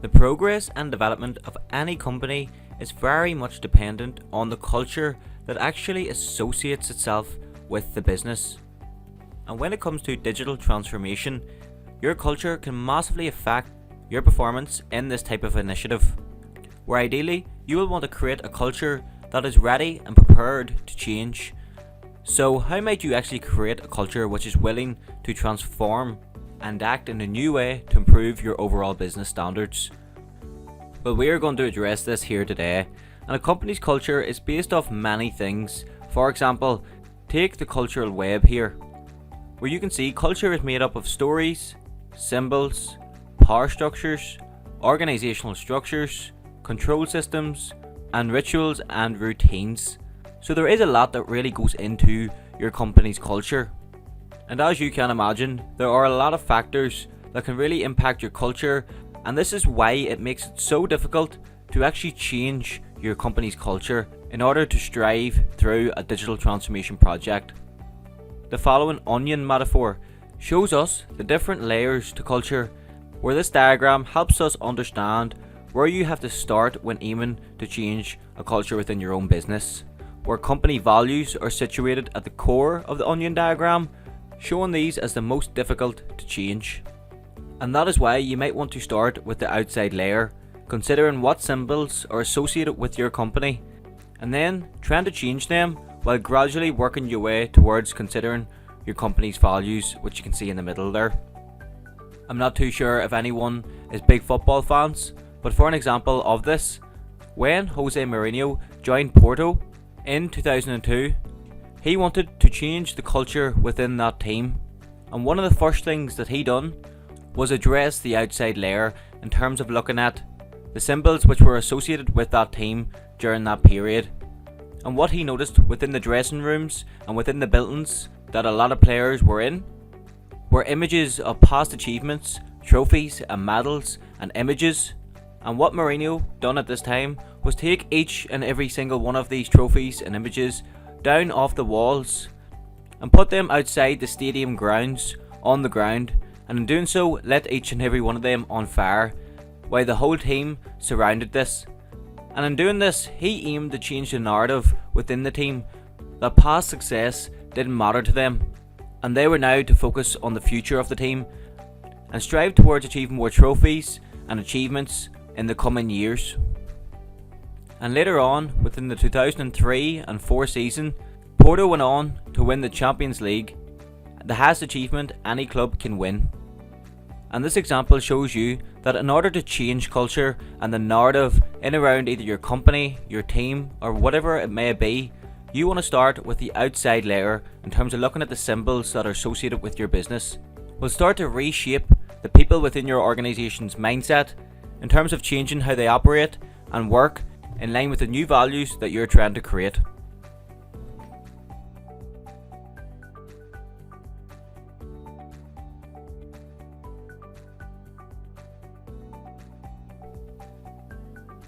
The progress and development of any company is very much dependent on the culture that actually associates itself with the business. And when it comes to digital transformation, your culture can massively affect your performance in this type of initiative, where ideally you will want to create a culture that is ready and prepared to change. So how might you actually create a culture which is willing to transform and act in a new way to improve your overall business standards? Well, we are going to address this here today, and a company's culture is based off many things. For example, take the cultural web here, where you can see culture is made up of stories, symbols, power structures, organizational structures, control systems, and rituals and routines. So there is a lot that really goes into your company's culture. And as you can imagine, there are a lot of factors that can really impact your culture, and this is why it makes it so difficult to actually change your company's culture in order to strive through a digital transformation project. The following onion metaphor shows us the different layers to culture, where this diagram helps us understand where you have to start when aiming to change a culture within your own business, where company values are situated at the core of the onion diagram, showing these as the most difficult to change. And that is why you might want to start with the outside layer, considering what symbols are associated with your company, and then trying to change them while gradually working your way towards considering your company's values, which you can see in the middle there. I'm not too sure if anyone is big football fans, but for an example of this, when Jose Mourinho joined Porto in 2002, he wanted to change the culture within that team, and one of the first things that he done was address the outside layer in terms of looking at the symbols which were associated with that team during that period. And what he noticed within the dressing rooms and within the buildings that a lot of players were in were images of past achievements, trophies and medals and images. And what Mourinho done at this time was take each and every single one of these trophies and images down off the walls and put them outside the stadium grounds on the ground, and in doing so lit each and every one of them on fire while the whole team surrounded this. And in doing this, he aimed to change the narrative within the team that past success didn't matter to them, and they were now to focus on the future of the team and strive towards achieving more trophies and achievements in the coming years. And later on, within the 2003 and 4 season, Porto went on to win the Champions League, the highest achievement any club can win. And this example shows you that in order to change culture and the narrative in around either your company, your team, or whatever it may be, you want to start with the outside layer in terms of looking at the symbols that are associated with your business. Will start to reshape the people within your organization's mindset in terms of changing how they operate and work in line with the new values that you're trying to create.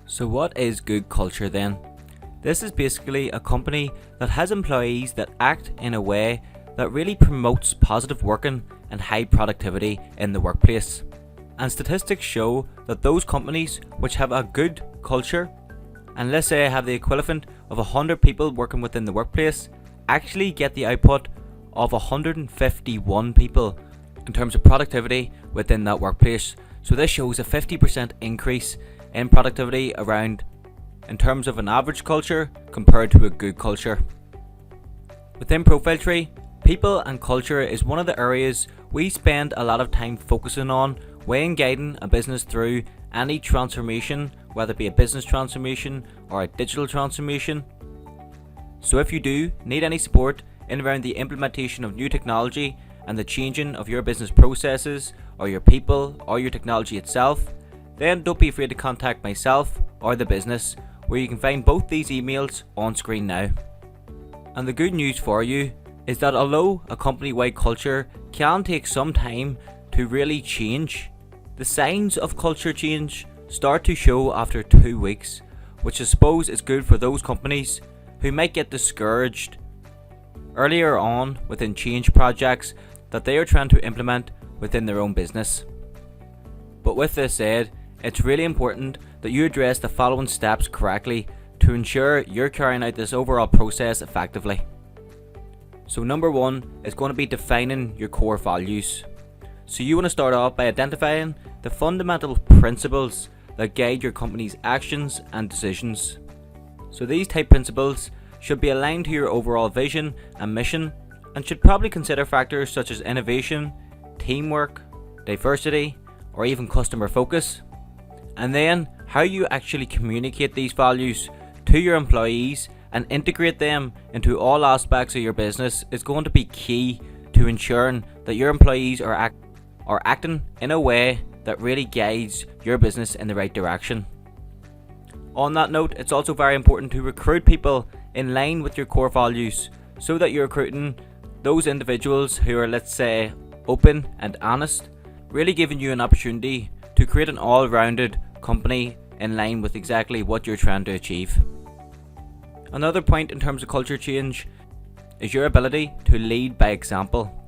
So what is good culture then? This is basically a company that has employees that act in a way that really promotes positive working and high productivity in the workplace. And statistics show that those companies which have a good culture, and let's say have the equivalent of 100 people working within the workplace, actually get the output of 151 people in terms of productivity within that workplace. So this shows a 50% increase in productivity around in terms of an average culture compared to a good culture. Within ProfileTree, people and culture is one of the areas we spend a lot of time focusing on when guiding a business through any transformation, whether it be a business transformation or a digital transformation. So if you do need any support in around the implementation of new technology and the changing of your business processes or your people or your technology itself, then don't be afraid to contact myself or the business, where you can find both these emails on screen now. And the good news for you is that although a company-wide culture can take some time to really change, the signs of culture change start to show after 2 weeks, which I suppose is good for those companies who might get discouraged earlier on within change projects that they are trying to implement within their own business. But with this said, it's really important that you address the following steps correctly to ensure you're carrying out this overall process effectively. So number one is going to be defining your core values. So you want to start off by identifying the fundamental principles that guide your company's actions and decisions. So these type principles should be aligned to your overall vision and mission, and should probably consider factors such as innovation, teamwork, diversity, or even customer focus. And then how you actually communicate these values to your employees and integrate them into all aspects of your business is going to be key to ensuring that your employees are acting in a way that really guides your business in the right direction. On that note, it's also very important to recruit people in line with your core values so that you're recruiting those individuals who are, let's say, open and honest, really giving you an opportunity to create an all-rounded company in line with exactly what you're trying to achieve. Another point in terms of culture change is your ability to lead by example.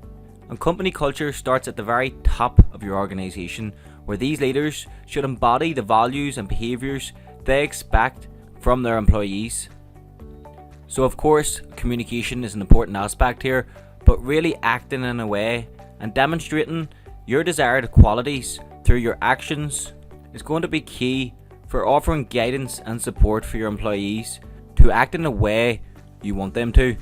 And company culture starts at the very top of your organisation, where these leaders should embody the values and behaviours they expect from their employees. So of course, communication is an important aspect here, but really acting in a way and demonstrating your desired qualities through your actions is going to be key for offering guidance and support for your employees to act in the way you want them to.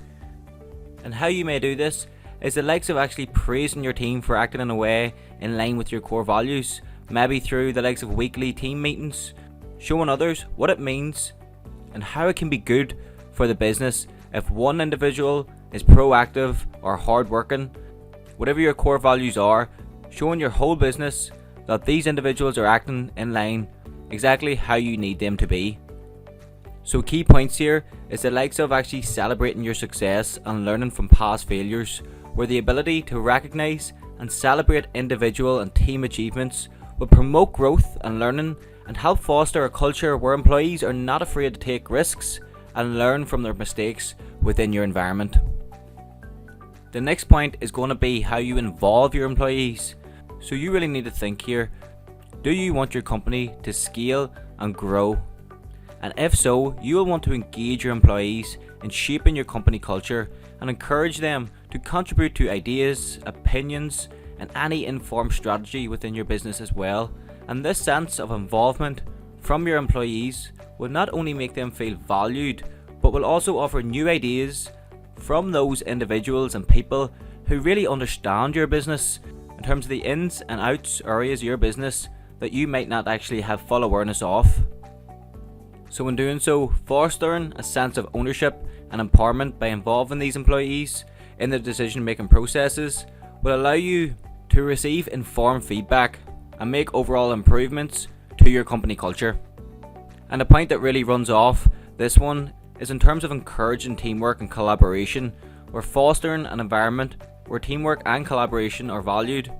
And how you may do this is the likes of actually praising your team for acting in a way in line with your core values, maybe through the likes of weekly team meetings, showing others what it means and how it can be good for the business if one individual is proactive or hardworking. Whatever your core values are, showing your whole business that these individuals are acting in line exactly how you need them to be. So key points here is the likes of actually celebrating your success and learning from past failures, where the ability to recognise and celebrate individual and team achievements will promote growth and learning and help foster a culture where employees are not afraid to take risks and learn from their mistakes within your environment. The next point is going to be how you involve your employees. So you really need to think here, do you want your company to scale and grow? And if so, you will want to engage your employees in shaping your company culture and encourage them to contribute to ideas, opinions, and any informed strategy within your business as well. And this sense of involvement from your employees will not only make them feel valued, but will also offer new ideas from those individuals and people who really understand your business in terms of the ins and outs areas of your business that you might not actually have full awareness of. So in doing so, fostering a sense of ownership and empowerment by involving these employees in the decision making processes will allow you to receive informed feedback and make overall improvements to your company culture. And the point that really runs off this one is in terms of encouraging teamwork and collaboration, where fostering an environment where teamwork and collaboration are valued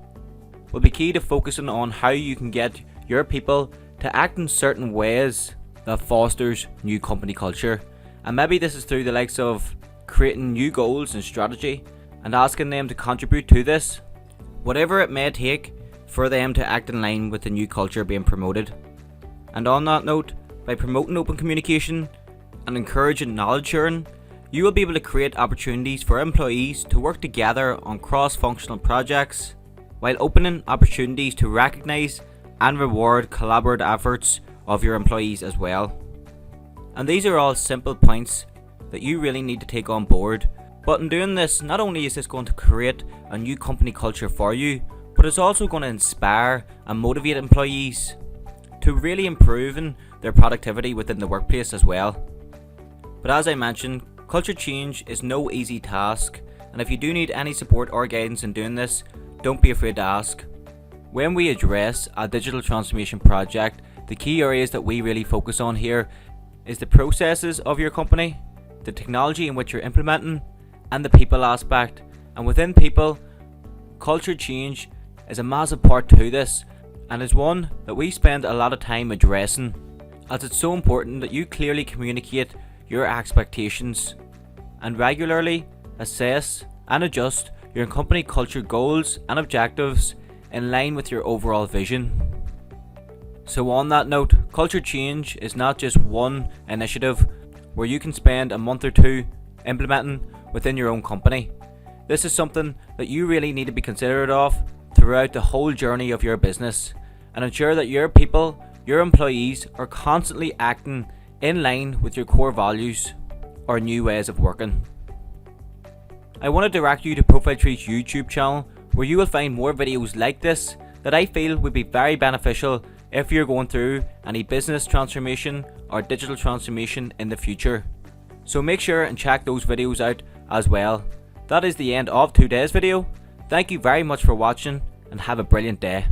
will be key to focusing on how you can get your people to act in certain ways that fosters new company culture. And maybe this is through the likes of creating new goals and strategy and asking them to contribute to this, whatever it may take for them to act in line with the new culture being promoted. And on that note, by promoting open communication and encouraging knowledge sharing, you will be able to create opportunities for employees to work together on cross-functional projects, while opening opportunities to recognise and reward collaborative efforts of your employees as well. And these are all simple points that you really need to take on board. But in doing this, not only is this going to create a new company culture for you, but it's also going to inspire and motivate employees to really improving their productivity within the workplace as well. But as I mentioned, culture change is no easy task, and if you do need any support or guidance in doing this, don't be afraid to ask. When we address a digital transformation project, the key areas that we really focus on here is the processes of your company, the technology in which you're implementing, and the people aspect. And within people, culture change is a massive part to this, and is one that we spend a lot of time addressing, as it's so important that you clearly communicate your expectations and regularly assess and adjust your company culture goals and objectives in line with your overall vision. So on that note, culture change is not just one initiative where you can spend a month or two implementing within your own company. This is something that you really need to be considerate of throughout the whole journey of your business, and ensure that your people, your employees, are constantly acting in line with your core values or new ways of working. I want to direct you to ProfileTree's YouTube channel, where you will find more videos like this that I feel would be very beneficial if you're going through any business transformation or digital transformation in the future. So make sure and check those videos out as well. That is the end of today's video. Thank you very much for watching, and have a brilliant day.